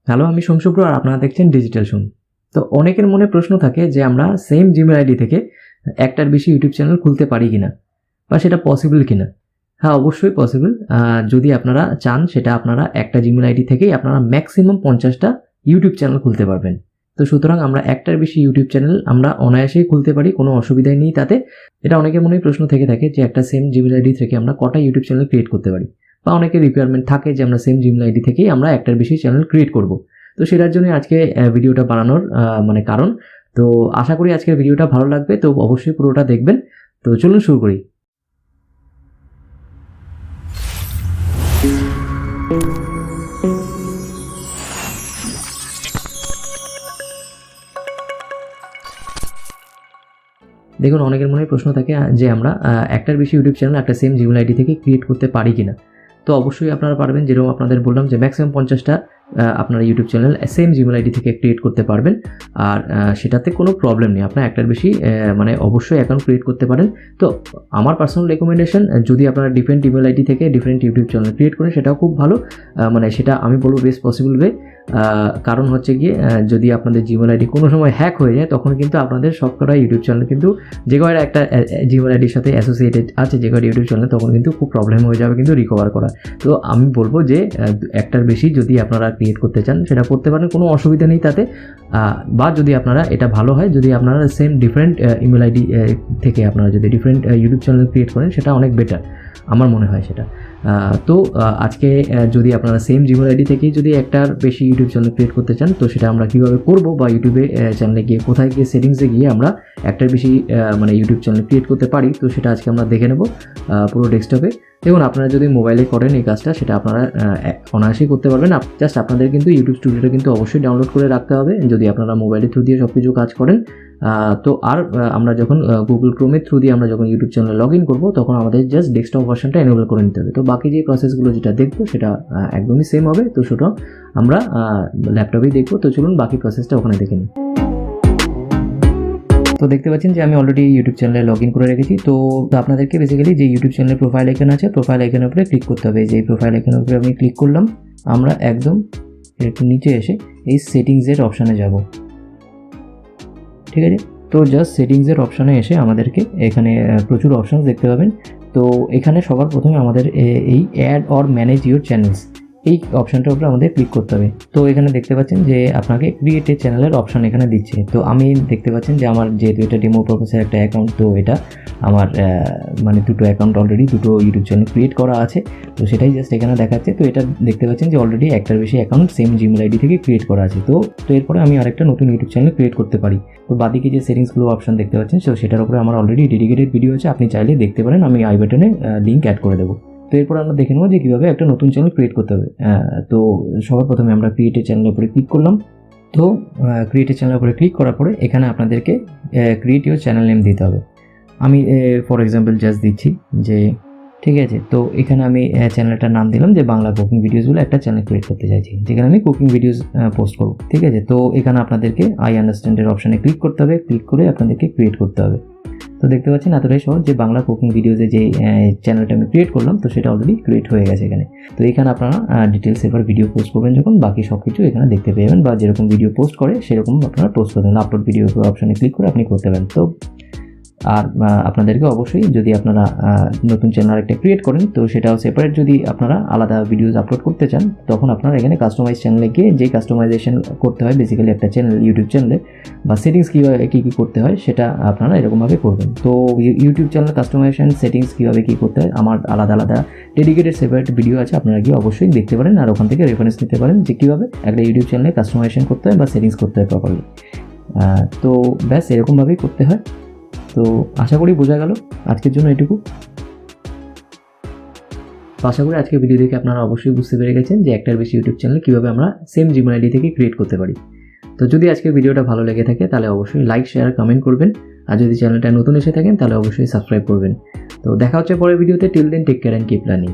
Hello, আমি সোমশুভ্র আর আপনারা দেখছেন ডিজিটাল শুন। তো অনেকের মনে প্রশ্ন থাকে যে আমরা সেম জিমেল আইডি থেকে একটার বেশি ইউটিউব চ্যানেল খুলতে পারি কিনা বা সেটা পসিবল কিনা। হ্যাঁ, অবশ্যই পসিবল। যদি আপনারা চান সেটা আপনারা একটা জিমেল আইডি থেকেই আপনারা ম্যাক্সিমাম 50টা ইউটিউব চ্যানেল খুলতে পারবেন। তো সুতরাং আমরা একটার বেশি ইউটিউব চ্যানেল আমরা অনায়াসেই খুলতে পারি, কোনো অসুবিধাই নেই তাতে। এটা অনেকের মনেই প্রশ্ন থেকে থাকে যে একটা সেম জিমেল আইডি থেকে আমরা কটা ইউটিউব চ্যানেল ক্রিয়েট করতে পারি, বা অনেকের রিকোয়ারমেন্ট থাকে যে আমরা সেম জিমেল আইডি থেকেই আমরা একটার বেশি চ্যানেল ক্রিয়েট করব। তো সেটার জন্য আজকে ভিডিওটা বানানোর কারণ। তো আশা করি আজকের ভিডিওটা ভালো লাগবে, তো অবশ্যই পুরোটা দেখবেন। তো চলুন শুরু করি। দেখুন, অনেকের মনে প্রশ্ন থাকে যে আমরা একটার বেশি ইউটিউব চ্যানেল একটা সেম জিমেল আইডি থেকে ক্রিয়েট করতে পারি কিনা। তো অবশ্যই আপনারা পারবেন, যেরকম আপনাদের বললাম যে ম্যাক্সিমাম 50টা আপনারা YouTube channel same Gmail ID থেকে ক্রিয়েট করতে পারবেন। আর সেটাতে কোনো প্রবলেম নেই, আপনার একটার বেশি অবশ্যই অ্যাকাউন্ট ক্রিয়েট করতে পারেন। তো আমার পার্সোনাল রেকমেন্ডেশন, যদি আপনারা ডিফারেন্ট ইমেল আইডি থেকে ডিফারেন্ট ইউটিউব চ্যানেল ক্রিয়েট করেন সেটাও খুব ভালো। সেটা আমি বলবো বেস্ট পসিবল ওয়ে। কারণ হচ্ছে গিয়ে যদি আপনাদের জিমেল আইডি কোনো সময় হ্যাক হয়ে যায় তখন কিন্তু আপনাদের সবকটা ইউটিউব চ্যানেল কিন্তু যে কয়টা একটা জিমেল আইডির সাথে অ্যাসোসিয়েটেড আছে, যে কয়টা ইউটিউব চ্যানেল, তখন কিন্তু খুব প্রবলেম হয়ে যাবে কিন্তু রিকভার করা। তো আমি বলবো যে একটার বেশি যদি আপনারা ক্রিয়েট করতে চান সেটা করতে পারেন, কোনো অসুবিধা নেই তাতে। বা যদি আপনারা এটা ভালো হয় যদি আপনারা সেম ডিফারেন্ট ইমেল আইডি থেকে আপনারা যদি ডিফারেন্ট ইউটিউব চ্যানেল ক্রিয়েট করেন সেটা অনেক বেটার, আমার মনে হয় সেটা। তো আজকে যদি আপনারা সেম জিমেল আইডি থেকেই যদি একটার বেশি ইউটিউব চ্যানেল ক্রিয়েট করতে চান তো সেটা আমরা কীভাবে করব, বা ইউটিউবে চ্যানেলে গিয়ে কোথায় গিয়ে সেটিংসে গিয়ে আমরা একটার বেশি ইউটিউব চ্যানেল ক্রিয়েট করতে পারি, তো সেটা আজকে আমরা দেখে নেব পুরো ডেস্কটপে। দেখুন, আপনারা যদি মোবাইলে করেন এই কাজটা, সেটা আপনারা অনায়াসেই করতে পারবেন। জাস্ট আপনাদের কিন্তু ইউটিউব স্টুডিওটা কিন্তু অবশ্যই ডাউনলোড করে রাখতে হবে যদি আপনারা মোবাইলের থ্রু দিয়ে সব কিছু কাজ করেন। তো আর আমরা যখন গুগল ক্রোমের থ্রু দিয়ে আমরা যখন ইউটিউব চ্যানেলে লগ ইন করবো তখন আমাদের জাস্ট ডেস্কটপ ভার্সনটা এনেবল করে নিতে হবে। তো বাকি যে প্রসেসগুলো যেটা দেখবো সেটা একদমই সেম হবে, তো সেটা আমরা ল্যাপটপেই দেখবো। তো চলুন বাকি প্রসেসটা ওখানে দেখে নিই। তো দেখতে পাচ্ছেন যে আমি অলরেডি ইউটিউব চ্যানেলে লগ ইন করে রেখেছি। তো আপনাদেরকে বেসিক্যালি যে ইউটিউব চ্যানেলের প্রোফাইল আইকন আছে, প্রোফাইল আইকনের উপরে ক্লিক করতে হবে। যে প্রোফাইল আইকনের উপরে আমি ক্লিক করলাম, আমরা একদম একটু নিচে এসে এই সেটিংসের অপশানে যাব। ঠিক আছে, তো জাস্ট সেটিংসের অপশানে এসে আমাদেরকে এখানে প্রচুর অপশান দেখতে পাবেন। তো এখানে সবার প্রথমে আমাদের এই add or manage your channels, এই অপশানটার উপরে আমাদের ক্লিক করতে হবে। তো এখানে দেখতে পাচ্ছেন যে আপনাকে ক্রিয়েট এ চ্যানেলের অপশান এখানে দিচ্ছে। তো আমি দেখতে পাচ্ছেন যে আমার যেহেতু এটা ডেমো পারপাসের একটা অ্যাকাউন্ট, তো এটা আমার দুটো অ্যাকাউন্ট অলরেডি দুটো ইউটিউব চ্যানেল ক্রিয়েট করা আছে, তো সেটাই জাস্ট এখানে দেখাচ্ছে। তো এটা দেখতে পাচ্ছেন যে অলরেডি একটার বেশি অ্যাকাউন্ট সেম জিমেল আইডি থেকে ক্রিয়েট করা আছে। তো এরপরে আমি আরেকটা নতুন ইউটিউব চ্যানেল ক্রিয়েট করতে পারি। তো বাদিকে যে সেটিংসগুলো অপশান দেখতে পাচ্ছেন, তো সেটার উপরে আমার অলরেডি ডেডিকেটেড ভিডিও আছে, আপনি চাইলে দেখতে পারেন, আমি আই বাটনে লিঙ্ক অ্যাড করে দেবো। তো এরপর আমরা দেখে নেবো যে কীভাবে একটা নতুন চ্যানেল ক্রিয়েট করতে হবে। তো সবার প্রথমে আমরা ক্রিয়েটেড চ্যানেলের উপরে ক্লিক করলাম। তো ক্রিয়েটেড চ্যানেলের উপরে ক্লিক করার পরে এখানে আপনাদেরকে ক্রিয়েট ইউর চ্যানেল নেম দিতে হবে। আমি ফর এক্সাম্পল জাস্ট দিচ্ছি যে, ঠিক আছে, তো এখানে আমি চ্যানেলটার নাম দিলাম যে বাংলা কুকিং ভিডিওস বলে একটা চ্যানেল ক্রিয়েট করতে চাইছি, যেখানে আমি কুকিং ভিডিওস পোস্ট করব। ঠিক আছে, তো এখানে আপনাদেরকে আই আন্ডারস্ট্যান্ডের অপশানে ক্লিক করতে হবে, ক্লিক করে আপনাদেরকে ক্রিয়েট করতে হবে। তো দেখতে পাচ্ছেন এতটাই সহজ যে বাংলা কুকিং ভিডিওসে যে চ্যানেলটা আমি ক্রিয়েট করলাম, তো সেটা অলরেডি ক্রিয়েট হয়ে গেছে এখানে। তো এখানে আপনারা ডিটেলস এবার ভিডিও পোস্ট করবেন যখন, বাকি সব কিছু এখানে দেখতে পেয়ে যাবেন, বা যেরকম ভিডিও পোস্ট করে সেরকম আপনারা পোস্ট করবেন। আপলোড ভিডিও অপশানে ক্লিক করে আপনি করতে পারেন। তো আর আপনাদেরকে অবশ্যই যদি আপনারা নতুন চ্যানেল একটা ক্রিয়েট করেন তো সেটাও সেপারেট, যদি আপনারা আলাদা ভিডিওস আপলোড করতে চান তখন আপনারা এখানে কাস্টমাইজ চ্যানেলে গিয়ে যে কাস্টমাইজেশন করতে হয় বেসিক্যালি একটা চ্যানেল ইউটিউব চ্যানেলে, বা সেটিংস কী করতে হয় সেটা আপনারা এরকমভাবে করবেন। তো ইউটিউব চ্যানেল কাস্টমাইজেশন সেটিংস কীভাবে কী করতে হয় আমার আলাদা আলাদা ডেডিকেটেড সেপারেট ভিডিও আছে, আপনারা গিয়ে অবশ্যই দেখতে পারেন আর ওখান থেকে রেফারেন্স নিতে পারেন যে কীভাবে একটা ইউটিউব চ্যানেলে কাস্টমাইজেশন করতে হয় বা সেটিংস করতে হয় প্রপারলি। তো ব্যাস এরকমভাবেই করতে হয়। তো আশা করি বোঝা গেল আজকের জন্য এটুকু। তো আশা করি আজকের ভিডিও দেখে আপনারা অবশ্যই বুঝতে পেরে গেছেন যে একটার বেশি ইউটিউব চ্যানেল কীভাবে আমরা সেম জিমেল আইডি থেকে ক্রিয়েট করতে পারি। তো যদি আজকের ভিডিওটা ভালো লেগে থাকে তাহলে অবশ্যই লাইক, শেয়ার, কমেন্ট করবেন। আর যদি চ্যানেলটা নতুন এসে থাকেন তাহলে অবশ্যই সাবস্ক্রাইব করবেন। তো দেখা হচ্ছে পরের ভিডিওতে। Till then take care and keep learning.